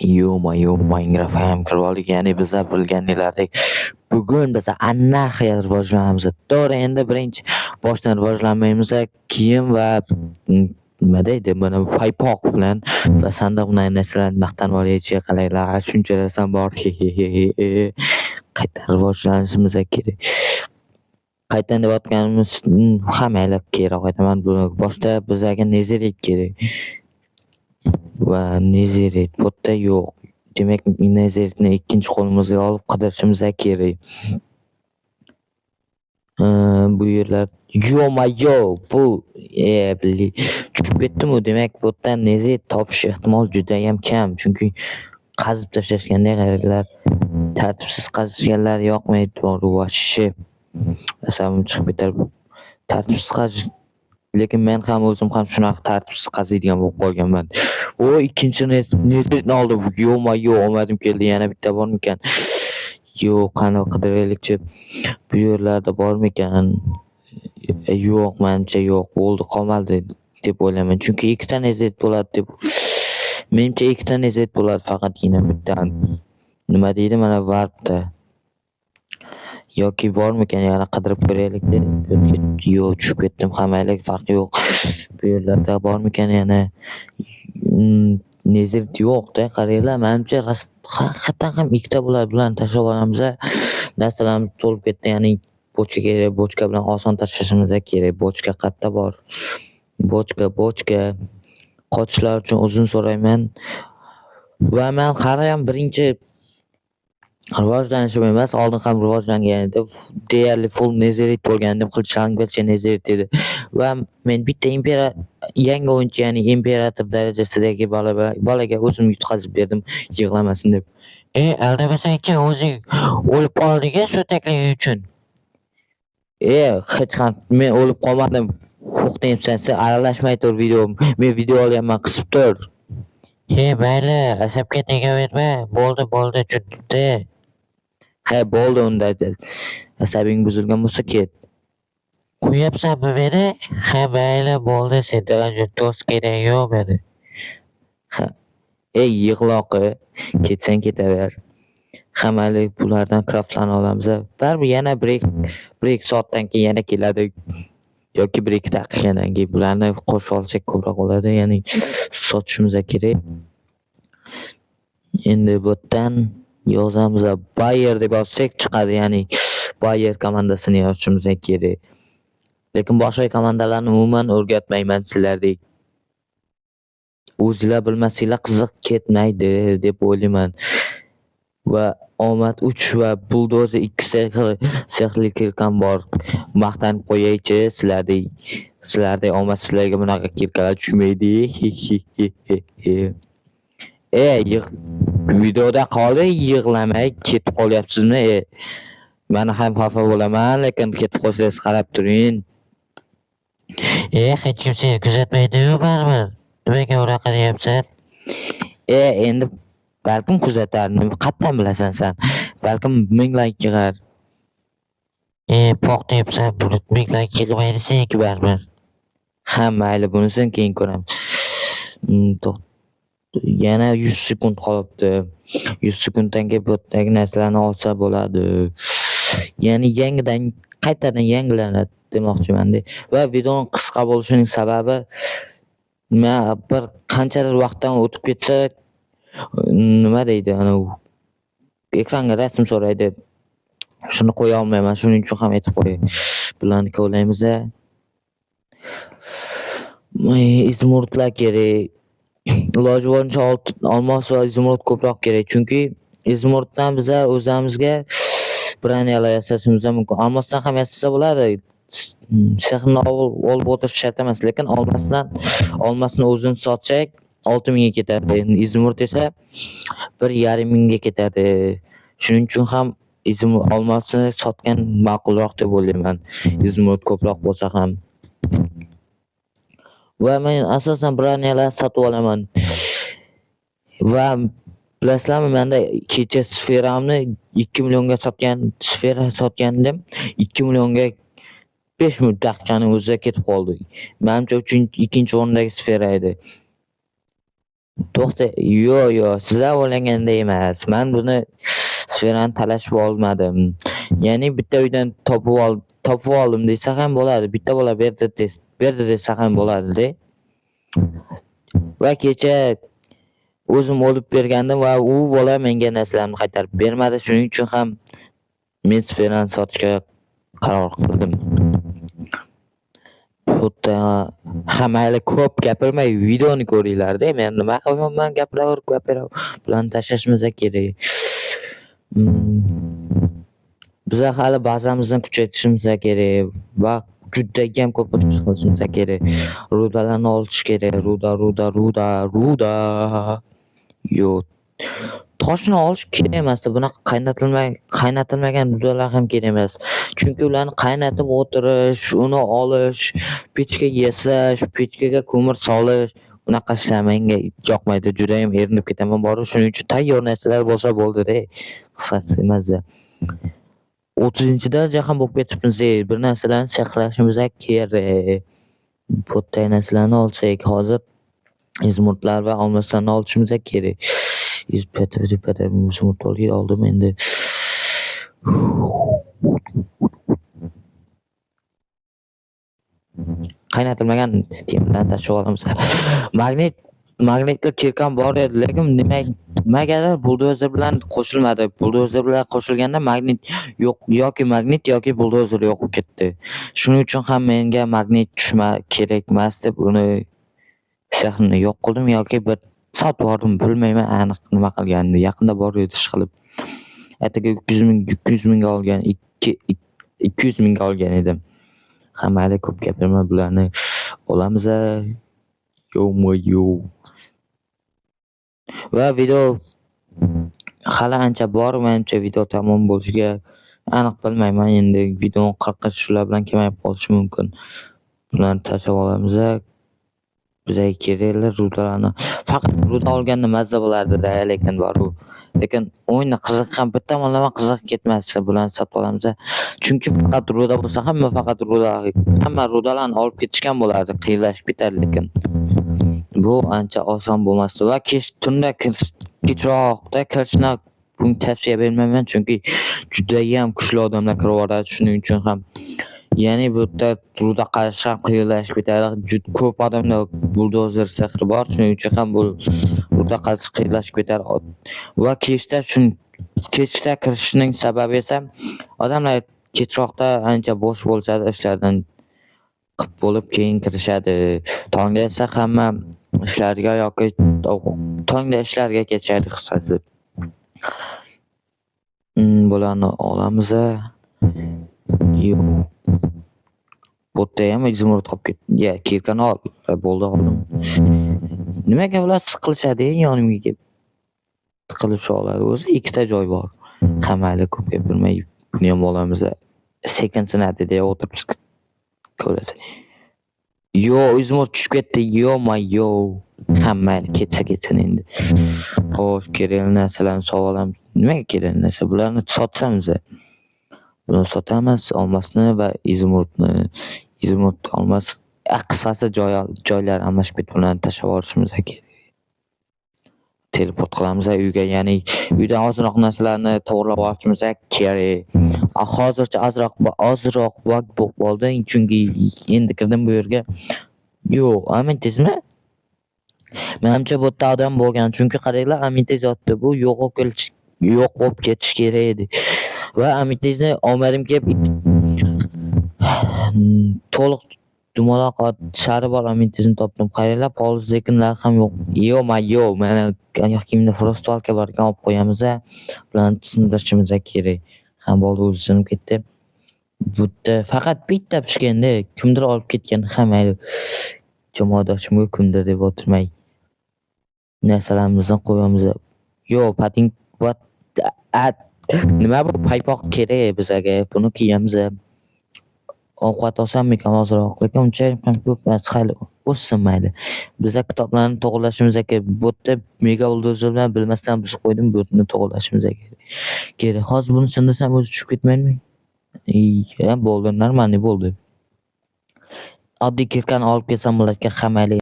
Minecraft kirib oldik. Ya'ni bizlar bilganlaridek bugun biz anarxiya rivojlanamiz. To'g'ri, endi birinchi boshdan rivojlanmaymiz. Kiyim va nima deydi, mana paypoq bilan va sandiq bilan narsalarni maqtanib olaychi, qalaylar, shuncha narsam bor. Qayta rivojlanishimiz kerak. Qaytan deyotganimiz hammalar kerak. Aytaman, boshda bizga nezirik kerak. Va nezirit bu yerda yo'q. Demak, neziritni ikkinchi qo'limizga olib qidirishimiz kerak. Bu yerlar yo-mayo, bu tushib ketdim-ku. Demak, bu yerdan nezirit topish ehtimol juda ham kam, chunki qazib tashlashganda qaranglar, tartibsiz qazishganlar yoqmaydi, to'g'ri. Asabim chiqib ketar. Tartibsiz qazish, lekin men ham o'zim ham shunaqa tartibsiz qaziydigan bo'lib qolganman. Ikkinchi neziritni oldim. Yo-mayo, omadim keldi. Yana bitta bormikan? Yo'q, qani qidiraylikchi. Bu yerlarda bormikan? Yo'q, menimcha yo'q. Bo'ldi, qolmadi deb o'ylayman. Chunki ikkita nezirit bo'ladi deb. Menimcha ikkita nezirit bo'ladi faqatgina bittan. Nima deydi mana varpda? Yoki bormikan, yana qidirib ko'raylikchi. Yo'q, tushib ketdim. Hammalar farqi yo'q. Bu yerlarda bormikan yana? Nezirit yo'q-da, qaranglar. Menimcha haqiqatan ham ikkita bo'ladi. Bularni tashlab olamiz. Narsalarimiz to'lib ketdi, ya'ni bochka kerak. Bochka bilan oson tashlashimiz kerak. Bochka qayerda bor? Bochka. Qochishlar uchun uzun so'rayman. Va men qarayam birinchi rivojlanishim emas, oldin ham rivojlangan edi. Deyarli full nezirit bo'lgan edi. Qilchanggacha nezirit edi. Va men bitta yangi o'yinchi, ya'ni imperator darajasidagi bolaga o'zim yutqazib berdim, yig'lamasin deb. Aldamasang-chi, o'zing o'lib qolding-a so'taklik uchun. Hech qanday men o'lib qolmadim. To'xtaysan, sen aralashmay tur videom. Men video olyapman, qisib tur. Mayli, asabga tegaverma. Bo'ldi, chutdi. Bo'ldi unda. Asabing buzilgan bo'lsa ket. Qo'yapsanmi meni? Mayli, bo'ldi, senga do'st kerak yo'q meni. Yig'loqi, ketsang ketaver. Mayli, bulardan craftlana olamiz. Baribir yana bir soatdan keyin yana keladi. Yoki 1-2 daqiqadan keyin bularni qo'shib olsak ko'proq bo'ladi, ya'ni sotishimiz kerak. Endi bu yerdan yozamiz, Bayer deb yozsak chiqadi, ya'ni Bayer komandasini yozishimiz kerak. Lekin boshqa komandalarni umuman o'rgatmayman sizlardek. O'zingizlar bilmasinglar qiziq ketmaydi deb o'ylayman. Va omad 3 va buldozer 2 sehrli kirkam bor. Maqtanib qo'yaychi sizlardek omad sizlarga bunaqa kirkalar tushmaydi. Videoda qoldi, yig'lamay ketib qolyapsizmi? Meni ham xafa bo'laman, lekin ketib qolsangiz qarab turing. Hech kim seni kuzatmaydi-ku baribir. Nimaga unaqa deyapsan? Endi balkim kuzatar. Qayerdan bilasan sen? Balkim 1000 like yig'ar. Poq deyapsan, buni 1000 like yig'maydi seniki baribir. Mayli, bunisini keyin ko'ramiz. Yana 100 sekund qolibdi. 100 sekunddan keyin bu yerdagi narsalarni olsa bo'ladi. Ya'ni qaytadan yangilanadi demoqchiman-da. Va videoning qisqa bo'lishining sababi men bir qanchadir vaqtdan o'tib ketsa, nima deydi, ekranga rasm so'raydi. Shuni qo'ya olmayman, shuning uchun ham aytib qo'yay. Bularni ko'laymiz. Izmurtlar kerak. Iloji boricha olmos va izmurt ko'proq kerak, chunki izmurtdan biz o'zimizga braniyalar yasashimiz mumkin. Olmosdan ham yasasa bo'ladi. Sehrni olib o'tirish shart emas, lekin olmosni o'zini sotsak 6000 ga ketadi. Izmurt esa 1.5 ga ketadi. Shuning uchun ham olmosni sotgan ma'qulroq deb o'ylayman. Izmurt ko'proq bo'lsa ham. Va men asosan braniyalar sotib olaman. Va bilasizlarmi, menda kecha sferamni 2 millionga sotgandim. 2 millionga 5 daqiqaning o'zida ketib qoldi. Menimcha ikkinchi o'rindagi sfera edi. To'xta, yo'q, sizlar o'ylaganda emas. Men buni sferani talashib olmadim. Ya'ni bitta uydan topib oldim desa ham bo'ladi. Bitta bola berdi desa ham bo'ladi-da. Va kecha o'zim olib bergandim va u bola menga narsalarni qaytarib bermadi. Shuning uchun ham men sferani sotishga qaror qildim. Xuddi mayli ko'p gapirmay videoni ko'ringlar-da. Men nima qilyapman gapiraverib bularni tashlashimiz kerak. Biz hali bazamizni kuchaytirishimiz kerak va judayam ko'p qilishimiz kerak. Rudalarni olish kerak. Ruda. Yo'q. Toshni olish kerak emas. Bunaqa qaynatilmagan rudalar ham kerak emas. Chunki ularni qaynatib o'tirish, uni olish, pechkaga yasash, pechkaga ko'mir solish, unaqa ishlar menga yoqmaydi. Juda ham erinib ketaman borib. Shuning uchun tayyor narsalar bo'lsa bo'ldi-da. Qisqasi emas. 30-daraja ham bo'lib ketibmiz. Bir narsalarni saqlashimiz kerak. Bo'tday narsalarni olsak, hozir izmurtlar va olmoslarni olishimiz kerak. Izmurt oldim endi. Qaynatilmagan temirdan tashlab olamiz. Magnitli kirkan bor edi, lekin nimagadir buldozer bilan qo'shilmadi. Buldozer bilan qo'shilganda magnit yoki buldozer yo'qib ketdi. Shuning uchun ham menga magnit kerak emas deb uni sexni yo'q qildim yoki bir sotib oldim, bilmayman aniq nima qilganimni. Yaqinda bor edi ish qilib. Ataga 200 mingga olgan, 200 mingga olgan edim. Mayli ko'p gapirma, bularni olamiz. Yo'q. Va video hali ancha bor, menimcha video tamom bo'lishiga aniq bilmayman. Endi video 40 shular bilan kamayib qolishi mumkin. Bularni tashlab olamiz. Bizga kerakli rudalarni. Faqat ruda olganda mazza bo'lardi-da, lekin lekin o'yinni qiziq ham bitta tomonlama qiziq ketmasdi. Bularni sotib olamiz. Chunki faqat ruda bo'lsa hamma rudalarni olib ketishgan bo'lardi, qiyinlashib ketar lekin. Bu ancha oson bo'lmasdi va tunda kechroqda kirishni bunga tavsiya bermayman, chunki juda ham kuchli odamlar kirib oladi. Shuning uchun ham ya'ni bu yerda ruda qazish ham qiyinlashib ketadi. Juda ko'p odamlar buldozer sehri bor, shuning uchun ham bu ruda qazish qiyinlashib ketadi. Va kechda kirishning sababi esa odamlar kechroqda ancha bo'sh bo'lishadi, ishlardan qilib bo'lib keyin kirishadi. Tongda esa hamma ishlarga yoki tongda ishlarga ketishadi qisqasi. Bularni olamiz. Yo'q. Bo'tda ham izmurt qolib ketdi. Kirkani oldim. Nimaga ular siqilishadi yonimga kelib? Tiqilib oladi. O'zi ikkita joy bor. Mayli ko'p gapirmay buni ham olamiz. Sekinsini deya o'tirib ko'rasiz. Izmurt tushib ketdi. Mayli ketsin endi. Xo'sh, kerakli narsalarni sog'olamiz. Nimaga kerakli narsa? Bularni sotsamiz. Buni sotamiz, olmosni va izmurtni. Izmurt olmos qisqasi joylar almashib ketib ularni tashlab olishimiz kerak. Teleport qilamiz uyga, ya'ni uydan ozroq narsalarni to'g'rilab olishimiz kerak. Hozircha ozroq vaqt bo'lib qoldi, chunki endi kirdim bu yerga. Yo'q, amintizmi? Menimcha bu yerda odam bo'lgan, chunki qaranglar, amintiz yotdi. Bu yo'q bo'lib ketish kerak edi. Va amintizni olmadim kelib to'liq dumaloq shari bor amintizni topdim. Qaranglar, polis zekinlar ham yo'q. Yo'q, mana kimni frostvalka bor ekan olib qo'yamiz. Bularni sindirishimiz kerak. Ham bo'ldi, o'zi sinib ketdi. Bitta faqat bitta pishganda kimdir olib ketgan. Mayli. Jamoadoshimga kimdir deb o'tirmay narsalarimizni qo'yamiz. Pating nima bu paypoq kerak bizga. Buni kiyamiz. Ovqat olsam ozroq, lekin uncha ham ko'p emas, xayli o'ssin mayli. Bizga kitoblarni to'g'rilashimiz kerak. Bu yerda mega buldozer bilan bilmasdan biz qo'ydim, bu yerni to'g'rilashimiz kerak. Hozir buni sindirsam o'zi tushib ketmaydimi? Bo'ldi, normal bo'ldi. Oddiy kirkani olib kelsam bo'larkan, mayli.